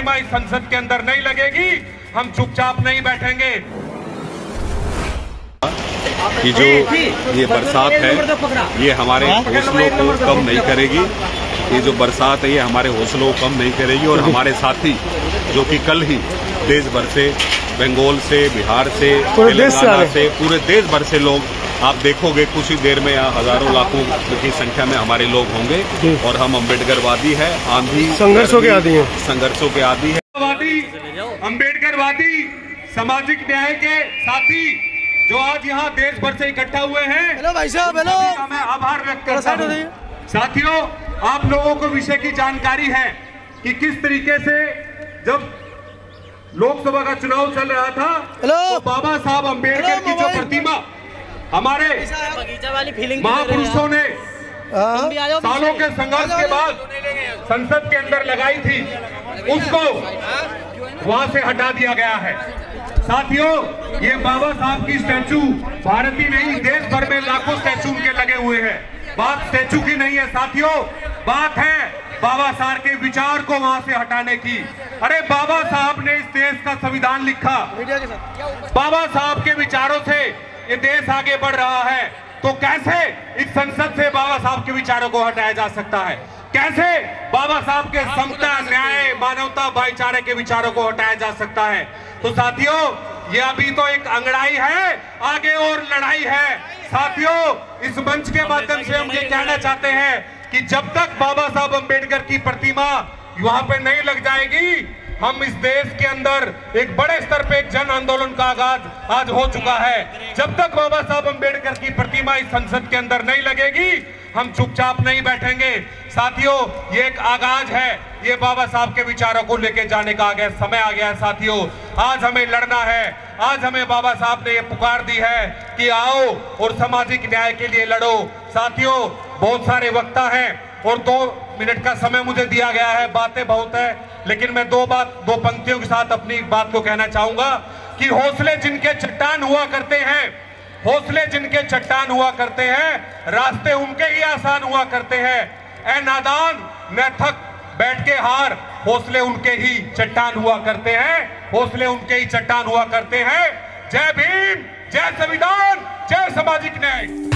प्रतिमा इस संसद के अंदर नहीं लगेगी, हम चुपचाप नहीं बैठेंगे। कि जो ये बरसात है ये हमारे हौसलों को कम नहीं करेगी। ये जो बरसात है ये हमारे हौसलों को कम नहीं करेगी। और हमारे साथी जो कि कल ही देश भर से, बंगाल से, बिहार से, तेलंगाना से, पूरे देश भर से लोग आप देखोगे कुछ ही देर में यहाँ हजारों लाखों की संख्या में हमारे लोग होंगे। और हम अम्बेडकरवादी है, आंधी संघर्षों के आदी हैं, संघर्षों के आदी है। अम्बेडकरवादी सामाजिक न्याय के साथी जो आज यहाँ देश भर से इकट्ठा हुए हैं, हेलो भाई साहब, हेलो, मैं आभार व्यक्त करता हूँ। साथियों, आप लोगों को विषय की जानकारी है कि किस तरीके से जब लोकसभा का चुनाव चल रहा था तो बाबा साहब अम्बेडकर की जो प्रतिमा हमारे महापुरुषों ने सालों के संघर्ष के बाद संसद के अंदर लगाई थी, उसको वहां से हटा दिया गया है। साथियों, ये बाबा साहब की स्टैचू भारत ही नहीं, देश भर में लाखों स्टैचू उनके लगे हुए हैं। बात स्टैचू की नहीं है साथियों, बात है बाबा साहब के विचार को वहां से हटाने की। अरे बाबा साहब ने इस देश का संविधान लिखा, बाबा साहब के विचारों से ये देश आगे बढ़ रहा है, तो कैसे इस संसद से बाबा साहब के विचारों को हटाया जा सकता है? कैसे बाबा साहब के समता, न्याय, मानवता, भाईचारे के विचारों को हटाया जा सकता है? तो साथियों, ये अभी तो एक अंगड़ाई है, आगे और लड़ाई है। साथियों, इस मंच के माध्यम से हम ये कहना चाहते हैं कि जब तक बाबा साहब अम्बेडकर की प्रतिमा वहां पे नहीं लग जाएगी, हम इस देश के अंदर एक बड़े स्तर पे एक जन आंदोलन का आगाज आज हो चुका है। जब तक बाबा साहब अम्बेडकर की प्रतिमा इस संसद के अंदर नहीं लगेगी, हम चुपचाप नहीं बैठेंगे। साथियों, ये एक आगाज है, ये बाबा साहब के विचारों को लेके जाने का समय आ गया है। साथियों, आज हमें लड़ना है, आज हमें बाबा साहब ने ये पुकार दी है कि आओ और सामाजिक न्याय के लिए लड़ो। साथियों, बहुत सारे वक्ता हैं और 2 मिनट का समय मुझे दिया गया है, बातें बहुत है, लेकिन मैं दो पंक्तियों के साथ अपनी बात को कहना चाहूंगा कि हौसले जिनके चट्टान हुआ करते हैं, हौसले जिनके चट्टान हुआ करते हैं, रास्ते उनके ही आसान हुआ करते हैं। ऐ नादान, न थक बैठ के हार, हौसले उनके ही चट्टान हुआ करते हैं, हौसले उनके ही चट्टान हुआ करते हैं। जय भीम, जय संविधान, जय सामाजिक न्याय।